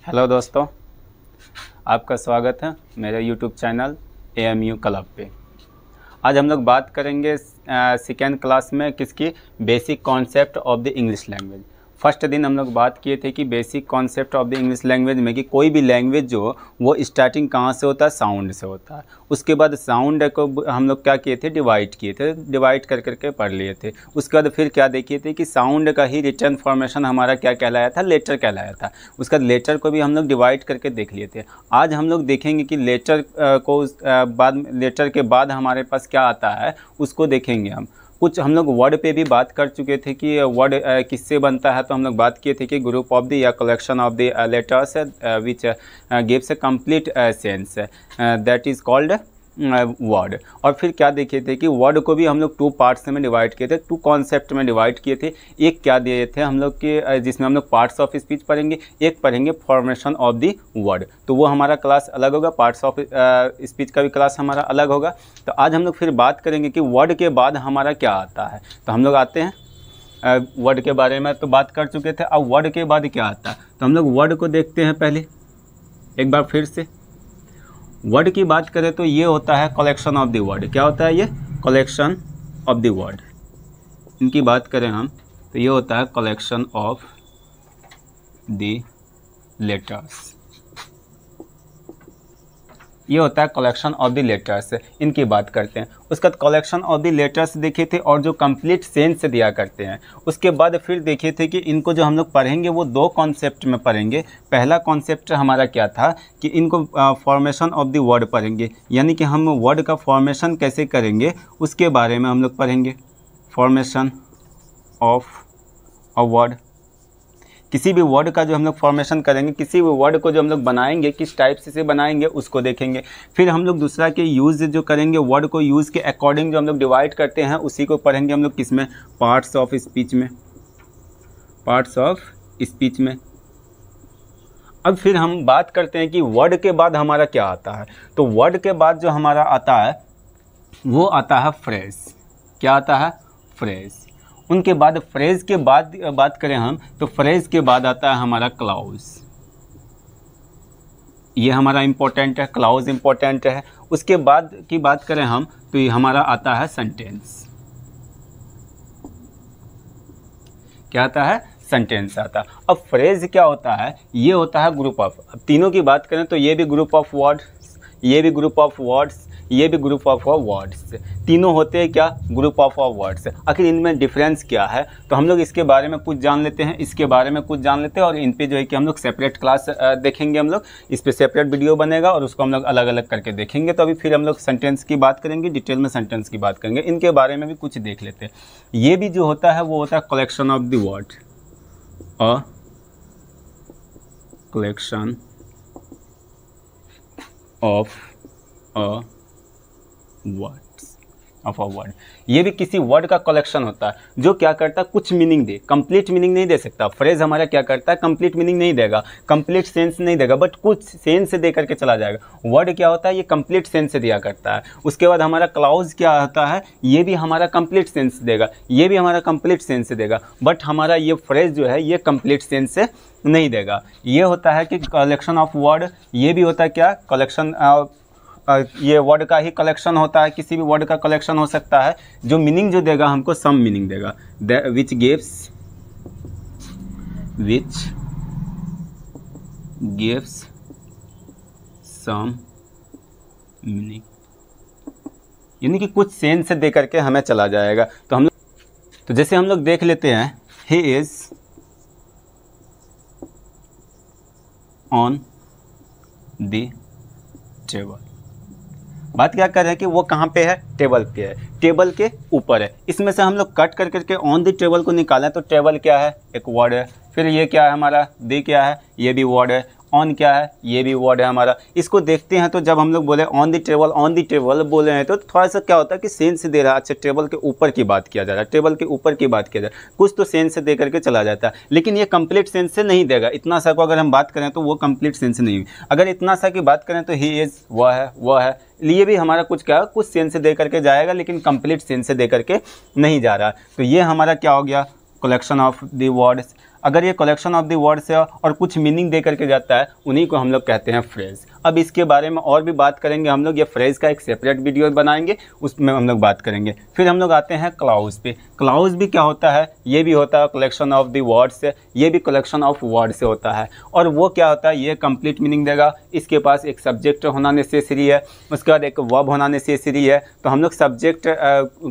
Hello दोस्तों, आपका स्वागत है मेरे यूट्यूब चैनल AMU क्लब पे। आज हम लोग बात करेंगे सेकेंड क्लास में किसकी basic concept of the English language. First दिन हम लोग बात किए थे कि basic concept of the English language में कि कोई भी लैंग्वेज जो वो स्टार्टिंग कहाँ से होता है, साउंड से होता है। उसके बाद साउंड को हम लोग क्या किए थे, डिवाइड कर करके पढ़ लिए थे। उसके बाद फिर क्या देखिए थे कि साउंड का ही रिटर्न फॉर्मेशन हमारा क्या कहलाया था, लेटर कहलाया था। उसके बाद लेटर को भी हम लोग डिवाइड करके देख लिए थे। आज हम लोग देखेंगे कि लेटर को बाद लेटर के बाद हमारे पास क्या आता है उसको देखेंगे। हम लोग वर्ड पे भी बात कर चुके थे कि वर्ड किससे बनता है। तो हम लोग बात किए थे कि ग्रुप ऑफ द या collection of the letters which gives a complete sense, that is called word. और फिर क्या देखे थे कि वर्ड को भी हम लोग टू पार्ट्स में डिवाइड किए थे, टू कॉन्सेप्ट में डिवाइड किए थे। एक क्या दिए थे हम लोग के जिसमें हम लोग पार्ट्स ऑफ स्पीच पढ़ेंगे, एक पढ़ेंगे फॉर्मेशन ऑफ द वर्ड। तो वो हमारा क्लास अलग होगा, पार्ट्स ऑफ स्पीच का भी क्लास हमारा अलग होगा। तो आज हम लोग फिर बात करेंगे कि वर्ड के बाद हमारा क्या आता है। तो हम लोग आते हैं वर्ड के बारे में तो बात कर चुके थे। अब वर्ड के बाद क्या आता है तो हम लोग वर्ड को देखते हैं पहले एक बार फिर से। वर्ड की बात करें तो ये होता है कलेक्शन ऑफ द वर्ड। क्या होता है ये? Collection of the word. इनकी बात करें हम तो ये होता है कलेक्शन ऑफ द लेटर्स। ये होता है कलेक्शन ऑफ द लेटर्स। इनकी बात करते हैं। उसके बाद कलेक्शन ऑफ द लेटर्स देखे थे और जो कंप्लीट सेंस दिया करते हैं। उसके बाद फिर देखे थे कि इनको जो हम लोग पढ़ेंगे वो दो कॉन्सेप्ट में पढ़ेंगे। पहला कॉन्सेप्ट हमारा क्या था कि इनको फॉर्मेशन ऑफ द वर्ड पढ़ेंगे, यानी कि हम वर्ड का फॉर्मेशन कैसे करेंगे उसके बारे में हम लोग पढ़ेंगे। फॉर्मेशन ऑफ अ वर्ड, किसी भी वर्ड का जो हम लोग फॉर्मेशन करेंगे, किसी भी वर्ड को जो हम लोग बनाएंगे किस टाइप से बनाएंगे उसको देखेंगे। फिर हम लोग दूसरा के यूज़ जो करेंगे, वर्ड को यूज़ के अकॉर्डिंग जो हम लोग डिवाइड करते हैं उसी को पढ़ेंगे हम लोग किस में, पार्ट्स ऑफ स्पीच में। पार्ट्स ऑफ स्पीच में। अब फिर हम बात करते हैं कि वर्ड के बाद हमारा क्या आता है। तो वर्ड के बाद जो हमारा आता है वो आता है फ्रेज। क्या आता है? फ्रेज। उनके बाद फ्रेज के बाद बात करें हम तो फ्रेज के बाद आता है हमारा क्लाउज। ये हमारा इम्पोर्टेंट है, क्लाउज इम्पोर्टेंट है। उसके बाद की बात करें हम तो ये हमारा आता है सेंटेंस। क्या आता है? सेंटेंस आता है। अब फ्रेज क्या होता है? ये होता है ग्रुप ऑफ, अब तीनों की बात करें तो ये भी ग्रुप ऑफ वर्ड्स, ये भी ग्रुप ऑफ वर्ड्स, ये भी ग्रुप ऑफ वर्ड्स। तीनों होते हैं क्या? Group of words. आखिर इनमें डिफरेंस क्या है तो हम लोग इसके बारे में कुछ जान लेते हैं, इसके बारे में कुछ जान लेते हैं। और इन पे जो है कि हम लोग सेपरेट क्लास देखेंगे, हम लोग इस पे सेपरेट वीडियो बनेगा और उसको हम लोग अलग अलग करके देखेंगे। तो अभी फिर हम लोग सेंटेंस की बात करेंगे, डिटेल में सेंटेंस की बात करेंगे। इनके बारे में भी कुछ देख लेते हैं। ये भी जो होता है वो होता है collection of the word. A collection of a words of a word. ये भी किसी वर्ड का कलेक्शन होता है जो क्या करता है, कुछ मीनिंग दे, कंप्लीट मीनिंग नहीं दे सकता। फ्रेज हमारा क्या करता है, कंप्लीट मीनिंग नहीं देगा, कंप्लीट सेंस नहीं देगा, बट कुछ सेंस दे करके चला जाएगा। वर्ड क्या होता है, ये कंप्लीट सेंस दिया करता है। उसके बाद हमारा क्लाउज क्या होता है, ये भी हमारा कंप्लीट सेंस देगा, ये भी हमारा कंप्लीट सेंस देगा, बट हमारा ये फ्रेज जो है ये कंप्लीट सेंस नहीं देगा। ये होता है कि कलेक्शन ऑफ वर्ड। ये भी होता है क्या, कलेक्शन ये वर्ड का ही कलेक्शन होता है, किसी भी वर्ड का कलेक्शन हो सकता है। जो मीनिंग जो देगा हमको सम मीनिंग देगा, विच गिव्स सम मीनिंग, यानी कि कुछ सेंस दे करके हमें चला जाएगा। तो हम लोग तो जैसे हम लोग देख लेते हैं, he is on the table. बात क्या कर रहे हैं कि वो कहाँ पे है, टेबल पे है, टेबल के ऊपर है। इसमें से हम लोग कट कर करके ऑन द टेबल को निकालें तो टेबल क्या है, एक वर्ड है। फिर ये क्या है हमारा, दी क्या है, ये भी वर्ड है। ऑन क्या है, ये भी वर्ड है हमारा। इसको देखते हैं तो जब हम लोग बोले ऑन द टेबल बोले हैं तो थोड़ा सा क्या होता है कि सेंस दे रहा है। अच्छा, टेबल के ऊपर की बात किया जा रहा है, टेबल के ऊपर की बात किया जा रहा है, कुछ तो सेंस दे करके चला जाता है। लेकिन ये कंप्लीट सेंस से नहीं देगा। इतना सा को अगर हम बात करें तो वो कंप्लीट सेंस नहीं। अगर इतना सा की बात करें तो ही इज़, वह है, लिए भी हमारा कुछ क्या, कुछ सेंस दे करके जाएगा, लेकिन कंप्लीट सेंस दे करके नहीं जा रहा। तो ये हमारा क्या हो गया, कलेक्शन ऑफ द वर्ड्स। अगर ये कलेक्शन ऑफ द वर्ड्स है और कुछ मीनिंग दे करके जाता है, उन्हीं को हम लोग कहते हैं फ्रेज। अब इसके बारे में और भी बात करेंगे हम लोग, ये फ्रेज का एक सेपरेट वीडियो बनाएंगे, उसमें हम लोग बात करेंगे। फिर हम लोग आते हैं क्लाउज पे। क्लाउज भी क्या होता है, ये भी होता है कलेक्शन ऑफ द वर्ड्स से, ये भी कलेक्शन ऑफ वर्ड से होता है। और वो क्या होता है, ये कंप्लीट मीनिंग देगा, इसके पास एक सब्जेक्ट होना नेसेसरी है, उसके बाद एक वर्ब होना नेसेसरी है। तो हम लोग सब्जेक्ट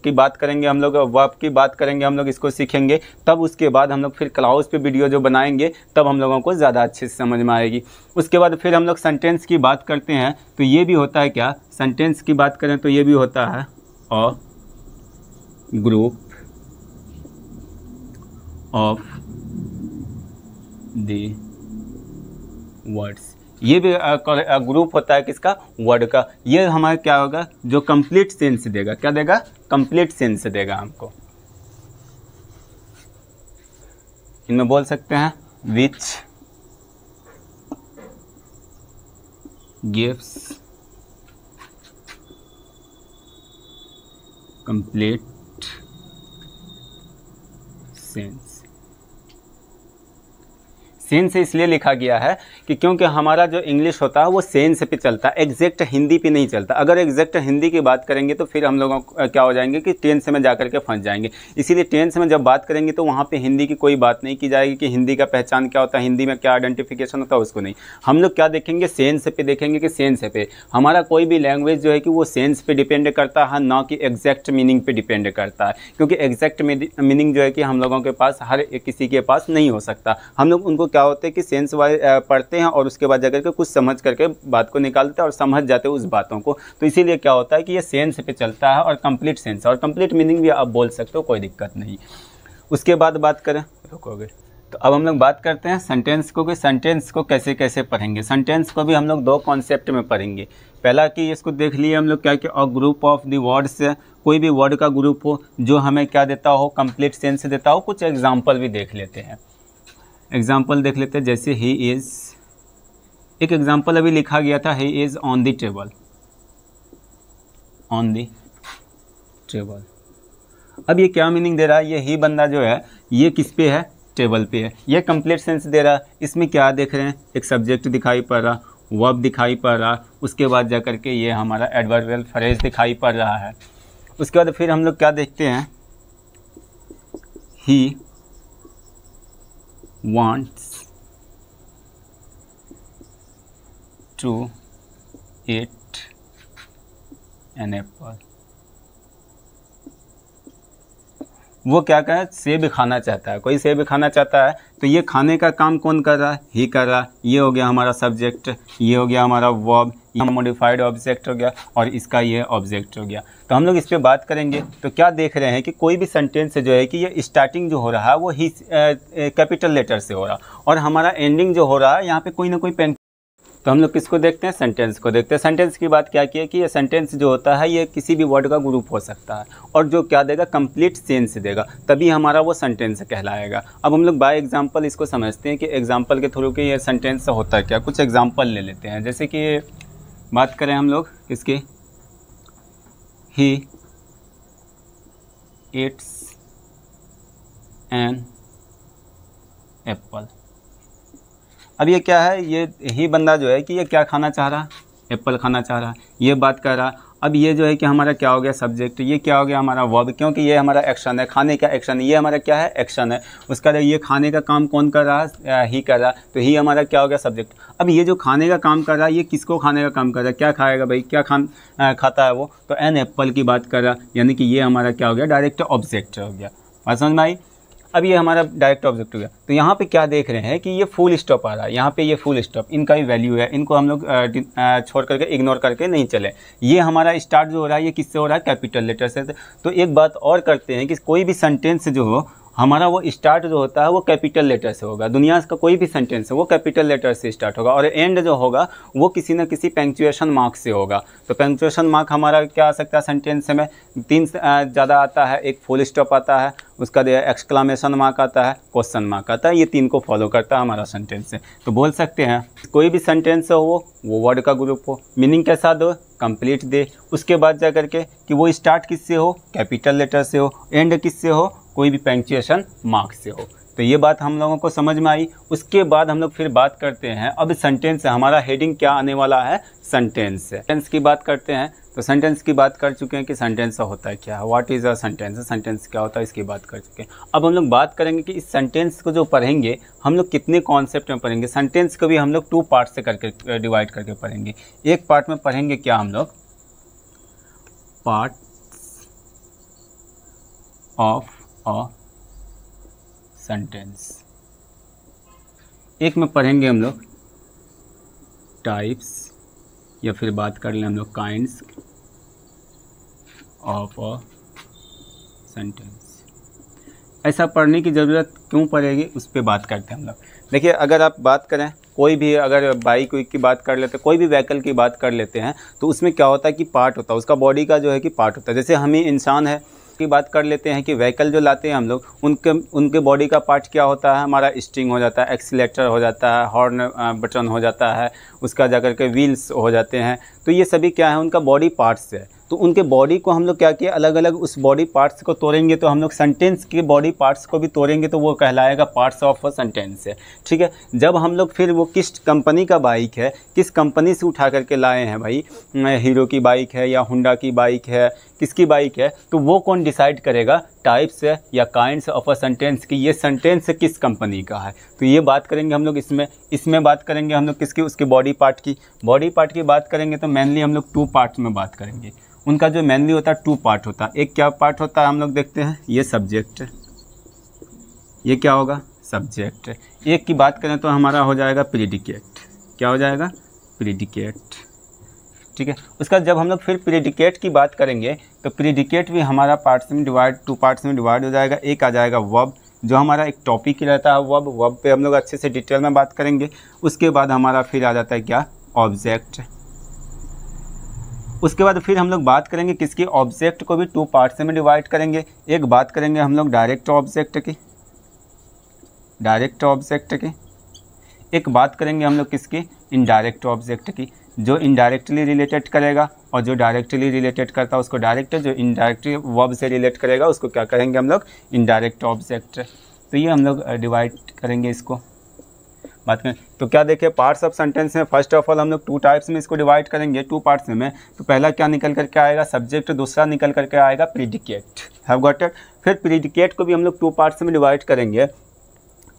की बात करेंगे, हम लोग वर्ब की बात करेंगे, हम लोग इसको सीखेंगे, तब उसके बाद हम लोग फिर क्लाउज पे वीडियो जो बनाएंगे तब हम लोगों को ज़्यादा अच्छे से समझ में आएगी। उसके बाद फिर हम लोग सेंटेंस की बात करते हैं, तो ये भी होता है क्या, सेंटेंस की बात करें तो ये भी होता है a group of the words. ये भी ग्रुप होता है किसका, वर्ड का। ये हमारा क्या होगा, जो कंप्लीट सेंस देगा, क्या देगा, कंप्लीट सेंस देगा हमको। इनमें बोल सकते हैं which gives complete sense. Sense इसलिए लिखा गया है कि क्योंकि हमारा जो इंग्लिश होता है वो सेंस पे चलता है, एग्जैक्ट हिंदी पे नहीं चलता। अगर एग्जैक्ट हिंदी की बात करेंगे तो फिर हम लोगों को क्या हो जाएंगे कि टेंस में जाकर के फंस जाएंगे। इसीलिए टेंस में जब बात करेंगे तो वहाँ पे हिंदी की कोई बात नहीं की जाएगी कि हिंदी का पहचान क्या होता है, हिंदी में क्या आइडेंटिफिकेशन होता है, उसको नहीं। हम लोग क्या देखेंगे, सेंस पे देखेंगे कि सेंस पे हमारा कोई भी लैंग्वेज जो है कि वो सेंस पे डिपेंड करता है, ना कि एग्जैक्ट मीनिंग पे डिपेंड करता है। क्योंकि एग्जैक्ट मीनिंग जो है कि हम लोगों के पास हर किसी के पास नहीं हो सकता। हम लोग उनको क्या होते हैं कि सेंस पढ़ते हैं और उसके बाद जाकर के कुछ समझ करके बात को निकालते हैं और समझ जाते हैं उस बातों को। तो इसीलिए क्या होता है कि ये सेंस पे चलता है और कंप्लीट सेंस, और कंप्लीट मीनिंग भी आप बोल सकते हो, कोई दिक्कत नहीं। उसके बाद बात करें, रुकोगे तो अब हम लोग बात करते हैं सेंटेंस को, कि सेंटेंस को कैसे कैसे पढ़ेंगे। सेंटेंस को भी हम लोग दो कॉन्सेप्ट में पढ़ेंगे। पहला कि इसको देख लिए हम लोग क्या कि a group of the words, कोई भी वर्ड का ग्रुप हो जो हमें क्या देता हो, कंप्लीट सेंस देता हो। कुछ एग्जाम्पल भी देख लेते हैं, एग्जाम्पल देख लेते हैं। जैसे ही इज़, एक एग्जाम्पल अभी लिखा गया था, he is on the table, on the table. अब ये क्या मीनिंग दे रहा है, ये ही बंदा जो है ये किस पे है, टेबल पे है। ये कंप्लीट सेंस दे रहा है। इसमें क्या देख रहे हैं, एक सब्जेक्ट दिखाई पड़ रहा, वर्ब दिखाई पड़ रहा, उसके बाद जा करके ये हमारा एडवर्बियल फ्रेज दिखाई पड़ रहा है। उसके बाद फिर हम लोग क्या देखते हैं, ही wants to eat an apple। वो क्या कहा, सेब खाना चाहता है, कोई सेब खाना चाहता है। तो ये खाने का काम कौन कर रहा है, ही कर रहा है। ये हो गया हमारा सब्जेक्ट, ये हो गया हमारा वर्ब, ये मॉडिफाइड ऑब्जेक्ट हो गया, और इसका ये ऑब्जेक्ट हो गया। तो हम लोग इस पे बात करेंगे। तो क्या देख रहे हैं कि कोई भी सेंटेंस जो है कि ये स्टार्टिंग जो हो रहा है वो ही कैपिटल लेटर से हो रहा, और हमारा एंडिंग जो हो रहा है यहाँ पे कोई ना कोई तो हम लोग किसको देखते हैं, सेंटेंस को देखते हैं। सेंटेंस की बात क्या की है कि ये सेंटेंस जो होता है ये किसी भी वर्ड का ग्रुप हो सकता है, और जो क्या देगा, कंप्लीट सेंस देगा, तभी हमारा वो सेंटेंस कहलाएगा। अब हम लोग बाय एग्जांपल इसको समझते हैं कि एग्जांपल के थ्रू कि ये सेंटेंस होता है क्या। कुछ एग्जांपल ले लेते हैं। जैसे कि बात करें हम लोग किसकी, ही ईट्स एन एप्पल। अब ये क्या है, ये ही बंदा जो है कि ये क्या खाना चाह रहा है, एप्पल खाना चाह रहा है, ये बात कर रहा। अब ये जो है कि हमारा क्या हो गया, सब्जेक्ट, ये क्या हो गया हमारा वर्ब, क्योंकि ये हमारा एक्शन है, खाने का एक्शन है, ये हमारा क्या है, एक्शन है। उसका ये खाने का काम कौन कर रहा है, ही कर रहा, तो ही हमारा क्या हो गया, सब्जेक्ट। अब ये जो खाने का काम कर रहा है ये किसको खाने का काम कर रहा है, क्या खाएगा भाई, क्या खाता है वो, तो एन एप्पल की बात कर रहा, यानी कि ये हमारा क्या हो गया, डायरेक्ट ऑब्जेक्ट हो गया। बात समझ में आई। अब ये हमारा डायरेक्ट ऑब्जेक्ट हो गया। तो यहाँ पे क्या देख रहे हैं कि ये फुल स्टॉप आ रहा है, यहाँ पे ये फुल स्टॉप, इनका ही वैल्यू है, इनको हम लोग छोड़ करके इग्नोर करके नहीं चले। ये हमारा स्टार्ट जो हो रहा है ये किससे हो रहा है, कैपिटल लेटर से। तो एक बात और करते हैं कि कोई भी सेंटेंस जो हो हमारा वो स्टार्ट जो होता है वो कैपिटल लेटर से होगा। दुनिया का कोई भी सेंटेंस है वो कैपिटल लेटर से स्टार्ट होगा, और एंड जो होगा वो किसी न किसी पंक्चुएशन मार्क से होगा। तो पंक्चुएशन मार्क हमारा क्या आ सकता है सेंटेंस में, 3 से ज़्यादा आता है। एक फुल स्टॉप आता है, उसका एक्सक्लामेशन मार्क आता है, क्वेश्चन मार्क आता है। ये 3 को फॉलो करता है हमारा सेंटेंस से। तो बोल सकते हैं कोई भी सेंटेंस हो वो वर्ड का ग्रुप हो, मीनिंग कैसा दो, कंप्लीट दे। उसके बाद जा करके कि वो स्टार्ट किससे हो, कैपिटल लेटर से हो, एंड किससे हो, कोई भी पंक्चुएशन मार्क से हो। तो ये बात हम लोगों को समझ में आई। उसके बाद हम लोग फिर बात करते हैं अब सेंटेंस, हमारा हेडिंग क्या आने वाला है, सेंटेंस। सेंटेंस की बात करते हैं। तो सेंटेंस की बात कर चुके हैं कि सेंटेंस होता है क्या, what is a sentence, sentence क्या होता है इसकी बात कर चुके हैं। अब हम लोग बात करेंगे कि इस सेंटेंस को जो पढ़ेंगे हम लोग कितने कॉन्सेप्ट में पढ़ेंगे। सेंटेंस को भी हम लोग 2 पार्ट से करके डिवाइड करके पढ़ेंगे। एक पार्ट में पढ़ेंगे क्या हम लोग, पार्ट ऑफ अ सेंटेंस। एक में पढ़ेंगे हम लोग टाइप्स, या फिर बात कर लें हम लोग काइंड्स ऑफ अ सेंटेंस। ऐसा पढ़ने की ज़रूरत क्यों पड़ेगी उस पर बात करते हैं हम लोग। देखिए, अगर आप बात करें कोई भी, अगर बाइक की बात कर लेते हैं, कोई भी व्हीकल की बात कर लेते हैं, तो उसमें क्या होता है कि पार्ट होता है, उसका बॉडी का जो है कि पार्ट होता है। जैसे हम ही इंसान है की बात कर लेते हैं कि व्हीकल जो लाते हैं हम लोग, उनके बॉडी का पार्ट क्या होता है, हमारा स्टीयरिंग हो जाता है, एक्सीलेटर हो जाता है, हॉर्न बटन हो जाता है, उसका जाकर के व्हील्स हो जाते हैं। तो ये सभी क्या है, उनका बॉडी पार्ट्स है। तो उनके बॉडी को हम लोग क्या किया, अलग अलग उस बॉडी पार्ट्स को तोड़ेंगे, तो हम लोग सेंटेंस के बॉडी पार्ट्स को भी तोड़ेंगे, तो वो कहलाएगा पार्ट्स ऑफ अ सेंटेंस है। ठीक है, जब हम लोग फिर वो किस कंपनी का बाइक है, किस कंपनी से उठा करके लाए हैं भाई, हीरो की बाइक है या होंडा की बाइक है, किसकी बाइक है, तो वो कौन डिसाइड करेगा, टाइप्स है या काइंड्स ऑफ अ सेंटेंस की ये सेंटेंस किस कंपनी का है। तो ये बात करेंगे हम लोग इसमें बात करेंगे हम लोग किसकी, उसके बॉडी पार्ट की बात करेंगे। तो मेनली हम लोग 2 पार्ट्स में बात करेंगे। उनका जो मेनली होता है 2 पार्ट होता है। एक क्या पार्ट होता है हम लोग देखते हैं, ये सब्जेक्ट, ये क्या होगा, सब्जेक्ट। एक की बात करें तो हमारा हो जाएगा प्रीडिकेट। क्या हो जाएगा, प्रीडिकेट। ठीक है, उसका जब हम लोग फिर प्रीडिकेट की बात करेंगे तो प्रीडिकेट भी हमारा पार्ट्स में डिवाइड, 2 पार्ट्स में डिवाइड हो जाएगा। एक आ जाएगा वर्ब, जो हमारा एक टॉपिक ही रहता है वर्ब पे हम लोग अच्छे से डिटेल में बात करेंगे। उसके बाद हमारा फिर आ जाता है क्या, ऑब्जेक्ट। उसके बाद फिर हम लोग बात करेंगे किसकी, ऑब्जेक्ट को भी 2 पार्ट्स में डिवाइड करेंगे। एक बात करेंगे हम लोग डायरेक्ट ऑब्जेक्ट की, एक बात करेंगे हम लोग किसकी, इनडायरेक्ट ऑब्जेक्ट की, जो इनडायरेक्टली रिलेटेड करेगा, और जो डायरेक्टली रिलेटेट करता है उसको डायरेक्ट, जो इनडायरेक्टली वर्ब से रिलेट करेगा उसको क्या करेंगे हम लोग, इनडायरेक्ट ऑब्जेक्ट। तो ये हम लोग डिवाइड करेंगे इसको बात करें। तो क्या देखिए, पार्ट्स ऑफ सेंटेंस में फर्स्ट ऑफ ऑल हम लोग 2 टाइप्स में इसको डिवाइड करेंगे, 2 पार्ट्स में। तो पहला क्या निकल करके आएगा, सब्जेक्ट, दूसरा निकल करके आएगा प्रीडिकेट। Have got it. फिर प्रीडिकेट को भी हम लोग 2 पार्ट्स में डिवाइड करेंगे।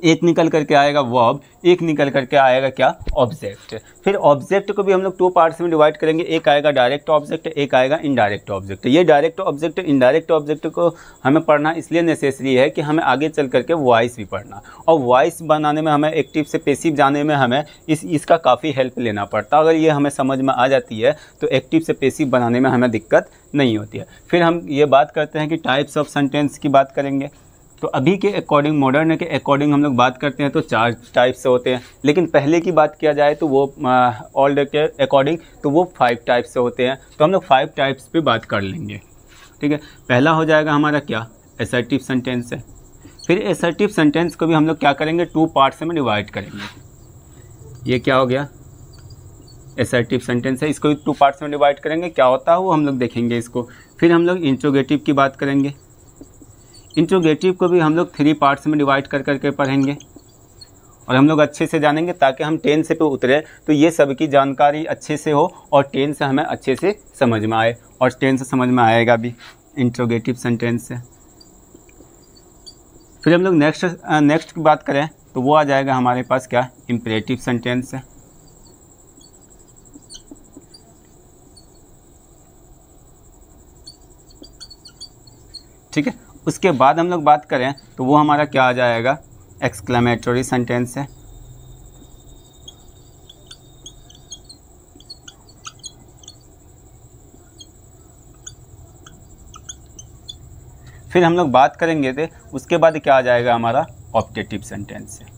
एक निकल करके आएगा वर्ब, एक निकल करके आएगा क्या, ऑब्जेक्ट। फिर ऑब्जेक्ट को भी हम लोग 2 पार्ट्स में डिवाइड करेंगे। एक आएगा डायरेक्ट ऑब्जेक्ट, एक आएगा इनडायरेक्ट ऑब्जेक्ट। ये डायरेक्ट ऑब्जेक्ट इनडायरेक्ट ऑब्जेक्ट को हमें पढ़ना इसलिए नेसेसरी है कि हमें आगे चल करके वॉइस भी पढ़ना, और वॉइस बनाने में हमें एक्टिव से पैसिव जाने में हमें इसका काफ़ी हेल्प लेना पड़ता है। अगर ये हमें समझ में आ जाती है तो एक्टिव से पैसिव बनाने में हमें दिक्कत नहीं होती है। फिर हम ये बात करते हैं कि टाइप्स ऑफ सेंटेंस की बात करेंगे। तो अभी के अकॉर्डिंग, मॉडर्न के अकॉर्डिंग हम लोग बात करते हैं तो 4 टाइप से होते हैं, लेकिन पहले की बात किया जाए तो वो ओल्ड के अकॉर्डिंग तो वो 5 टाइप से होते हैं। तो हम लोग 5 टाइप्स पे बात कर लेंगे। ठीक है, पहला हो जाएगा हमारा क्या, असर्टिव सेंटेंस है। फिर असर्टिव सेंटेंस को भी हम लोग क्या करेंगे, 2 पार्ट्स में डिवाइड करेंगे। ये क्या हो गया, असर्टिव सेंटेंस है, इसको भी 2 पार्ट्स में डिवाइड करेंगे। क्या होता है वो हम लोग देखेंगे इसको। फिर हम लोग इंट्रोगेटिव की बात करेंगे। इंट्रोगेटिव को भी हम लोग 3 पार्ट्स में डिवाइड कर करके पढ़ेंगे, और हम लोग अच्छे से जानेंगे ताकि हम 10 से पे उतरे तो ये सब की जानकारी अच्छे से हो और 10 से हमें अच्छे से समझ में आए, और 10 से समझ में आएगा भी इंट्रोगेटिव सेंटेंस से। फिर हम लोग नेक्स्ट की बात करें तो वो आ जाएगा हमारे पास क्या, इम्परेटिव सेंटेंस है। ठीक है, उसके बाद हम लोग बात करें तो वो हमारा क्या आ जाएगा, एक्सक्लेमेटरी सेंटेंस है। फिर हम लोग बात करेंगे थे उसके बाद क्या आ जाएगा हमारा, ऑप्टेटिव सेंटेंस है।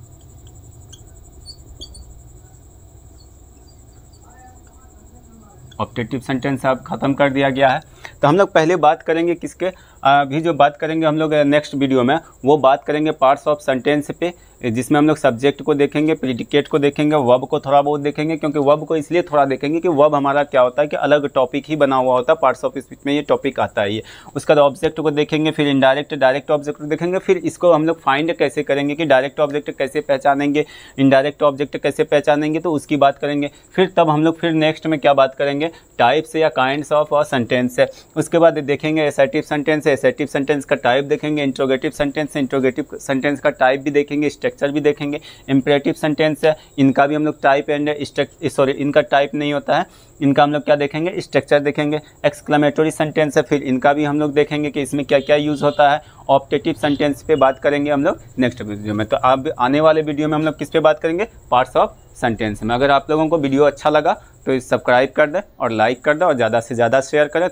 ऑप्टेटिव सेंटेंस अब खत्म कर दिया गया है। तो हम लोग पहले बात करेंगे किसके, अभी जो बात करेंगे हम लोग नेक्स्ट वीडियो में, वो बात करेंगे पार्ट्स ऑफ सेंटेंस पे, जिसमें हम लोग सब्जेक्ट को देखेंगे, प्रेडिकेट को देखेंगे, वर्ब को थोड़ा बहुत देखेंगे, क्योंकि वर्ब को इसलिए थोड़ा देखेंगे कि वर्ब हमारा क्या होता है कि अलग टॉपिक ही बना हुआ होता है, पार्ट्स ऑफ स्पीच में ये टॉपिक आता है। ये उसका ऑब्जेक्ट को देखेंगे, फिर इनडायरेक्ट डायरेक्ट ऑब्जेक्ट को देखेंगे, फिर इसको हम लोग फाइंड कैसे करेंगे कि डायरेक्ट ऑब्जेक्ट कैसे पहचानेंगे, इनडायरेक्ट ऑब्जेक्ट कैसे पहचानेंगे, तो उसकी बात करेंगे। फिर तब हम लोग फिर नेक्स्ट में क्या बात करेंगे, टाइप्स या काइंड्स ऑफ सेंटेंस है। उसके बाद देखेंगे एसर्टिव सेंटेंस है, एसर्टिव सेंटेंस का टाइप देखेंगे, इंट्रोगेटिव सेंटेंस है, इंट्रोगेटिव सेंटेंस का टाइप भी देखेंगे, स्ट्रक्चर भी देखेंगे। इंपरेटिव सेंटेंस है, इनका भी हम लोग टाइप एंड इनका टाइप नहीं होता है, इनका हम लोग क्या देखेंगे, स्ट्रक्चर देखेंगे। एक्सक्लेमेटरी सेंटेंस है, फिर इनका भी हम लोग देखेंगे कि इसमें क्या क्या यूज़ होता है। ऑप्टेटिव सेंटेंस पे बात करेंगे हम लोग नेक्स्ट वीडियो में। तो अब आने वाले वीडियो में हम लोग किस पे बात करेंगे, पार्ट्स ऑफ सेंटेंस में। अगर आप लोगों को वीडियो अच्छा लगा तो सब्सक्राइब कर दें और लाइक कर दें और ज़्यादा से ज़्यादा शेयर करें।